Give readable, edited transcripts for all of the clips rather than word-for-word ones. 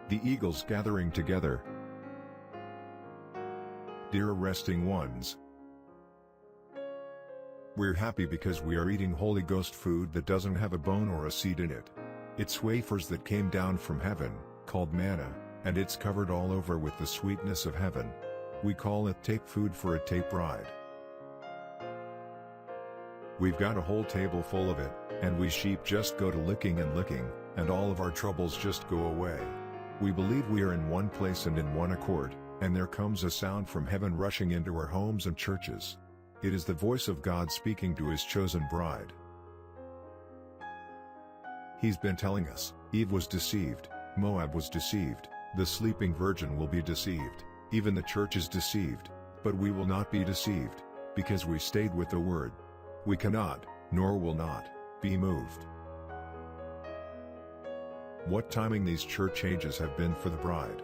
The eagles gathering together. Dear resting ones, we're happy because we are eating Holy Ghost food that doesn't have a bone or a seed in it. It's wafers that came down from heaven, called manna, and it's covered all over with the sweetness of heaven. We call it tape food for a tape ride. We've got a whole table full of it, and we sheep just go to licking, and all of our troubles just go away. We believe we are in one place and in one accord, and there comes a sound from heaven rushing into our homes and churches. It is the voice of God speaking to his chosen bride. He's been telling us, Eve was deceived, Moab was deceived, the sleeping virgin will be deceived, even the church is deceived, but we will not be deceived, because we stayed with the word. We cannot, nor will not, be moved. What timing these church ages have been for the bride.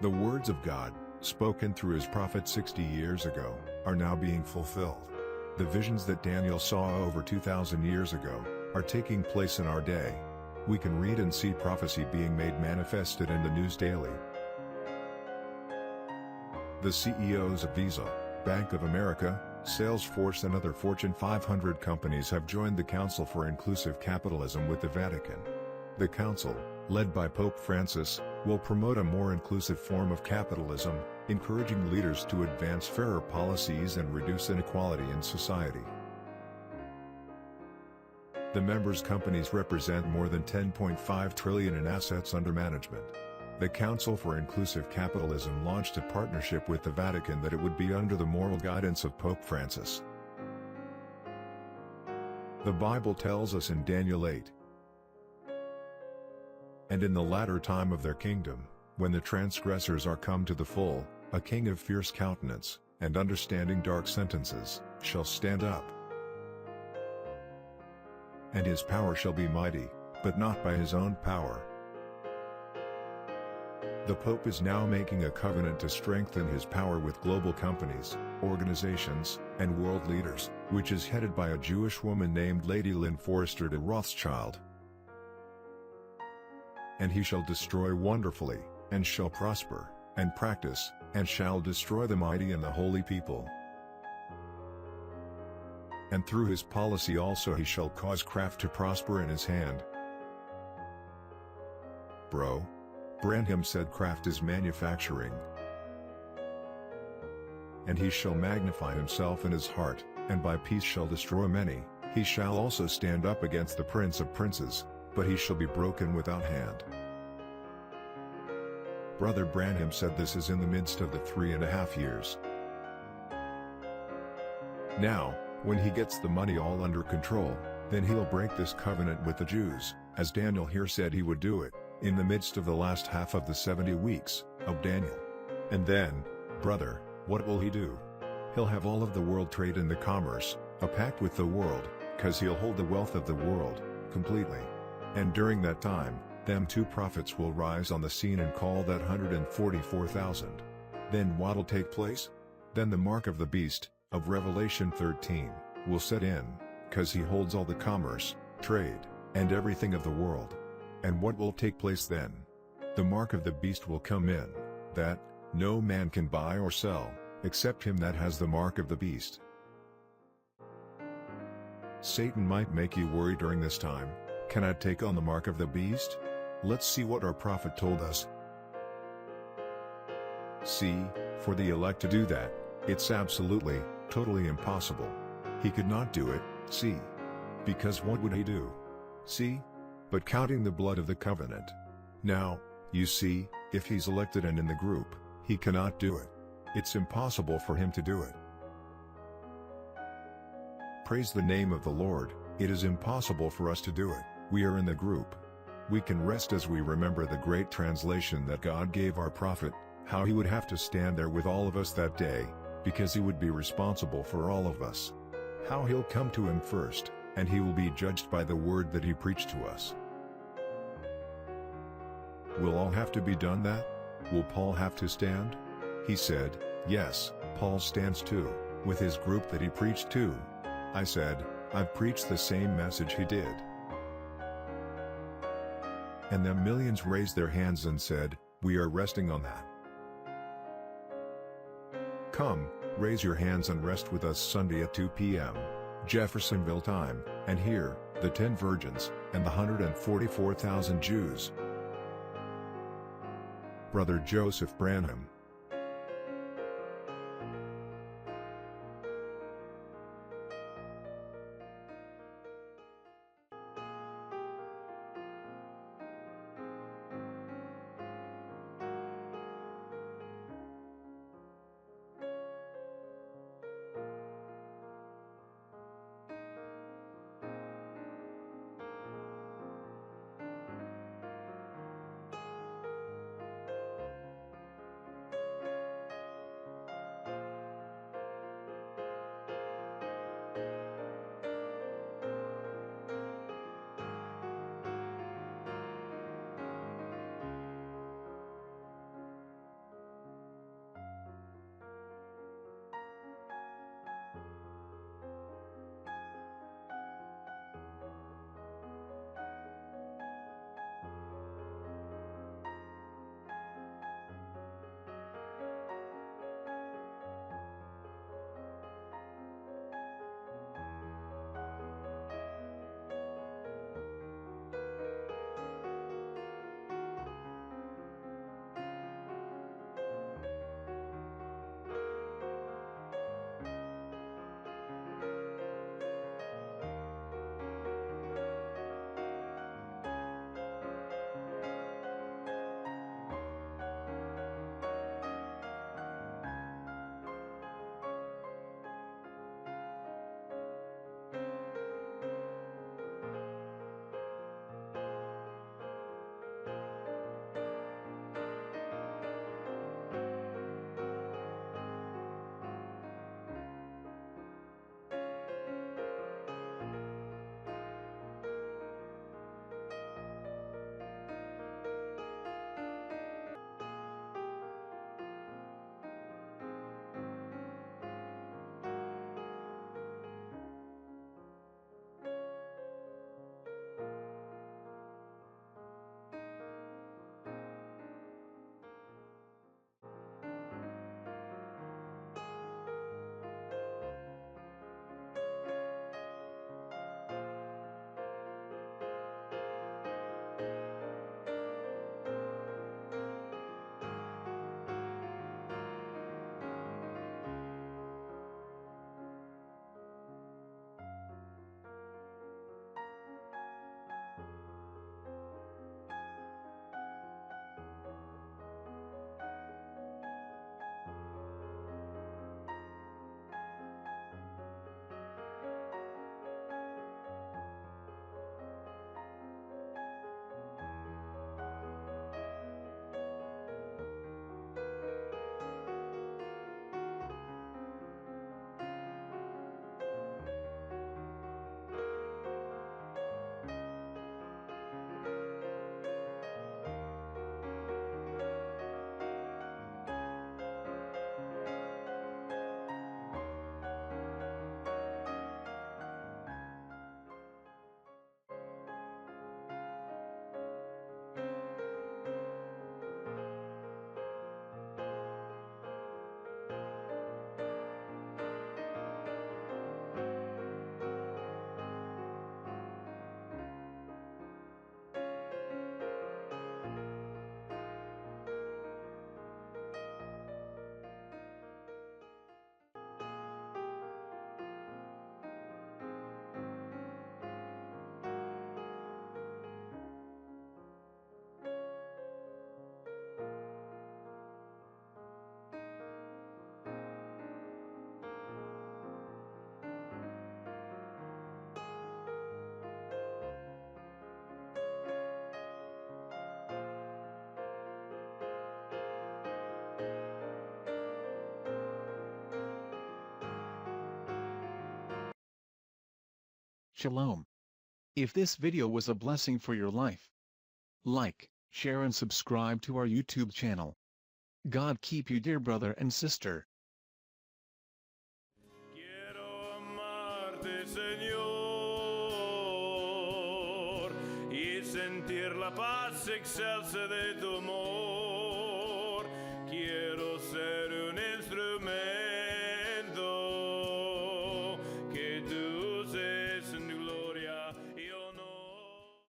The words of God, spoken through his prophet 60 years ago, are now being fulfilled. The visions that Daniel saw over 2,000 years ago, are taking place in our day. We can read and see prophecy being made manifested in the news daily. The CEOs of Visa, Bank of America, Salesforce and other Fortune 500 companies have joined the Council for Inclusive Capitalism with the Vatican. The Council, led by Pope Francis, will promote a more inclusive form of capitalism, encouraging leaders to advance fairer policies and reduce inequality in society. The members' companies represent more than $10.5 trillion in assets under management. The Council for Inclusive Capitalism launched a partnership with the Vatican that it would be under the moral guidance of Pope Francis. The Bible tells us in Daniel 8, "And in the latter time of their kingdom, when the transgressors are come to the full, a king of fierce countenance, and understanding dark sentences, shall stand up. And his power shall be mighty, but not by his own power." The Pope is now making a covenant to strengthen his power with global companies, organizations, and world leaders, which is headed by a Jewish woman named Lady Lynn Forrester de Rothschild. "And he shall destroy wonderfully, and shall prosper, and practice, and shall destroy the mighty and the holy people. And through his policy also he shall cause craft to prosper in his hand." Bro. Branham said craft is manufacturing. "And he shall magnify himself in his heart, and by peace shall destroy many. He shall also stand up against the prince of princes, but he shall be broken without hand." Brother Branham said this is in the midst of the 3.5 years. Now, when he gets the money all under control, then he'll break this covenant with the Jews, as Daniel here said he would do it, in the midst of the last half of the 70 weeks, of Daniel. And then, brother, what will he do? He'll have all of the world trade in the commerce, a pact with the world, cause he'll hold the wealth of the world, completely. And during that time, them two prophets will rise on the scene and call that 144,000. Then what'll take place? Then the mark of the beast, of Revelation 13, will set in, cause he holds all the commerce, trade, and everything of the world. And what will take place then? The mark of the beast will come in, that no man can buy or sell, except him that has the mark of the beast. Satan might make you worry during this time. Can I take on the mark of the beast? Let's see what our prophet told us. See, for the elect to do that, it's absolutely, totally impossible. He could not do it, see. Because what would he do? See? But counting the blood of the covenant. Now, you see, if he's elected and in the group, he cannot do it. It's impossible for him to do it. Praise the name of the Lord, it is impossible for us to do it. We are in the group. We can rest as we remember the great translation that God gave our prophet, how he would have to stand there with all of us that day, because he would be responsible for all of us. How he'll come to him first, and he will be judged by the word that he preached to us. Will all have to be done that? Will Paul have to stand? He said, yes, Paul stands too, with his group that he preached to. I said, I've preached the same message he did. And them millions raised their hands and said, We are resting on that. Come, raise your hands and rest with us Sunday at 2 p.m. Jeffersonville time, and hear the 10 virgins and the 144,000 Jews. Brother Joseph Branham. Shalom. If this video was a blessing for your life, like, share and subscribe to our YouTube channel. God keep you, dear brother and sister. Quiero amarte, Señor, y sentir la paz excelsa de tu amor.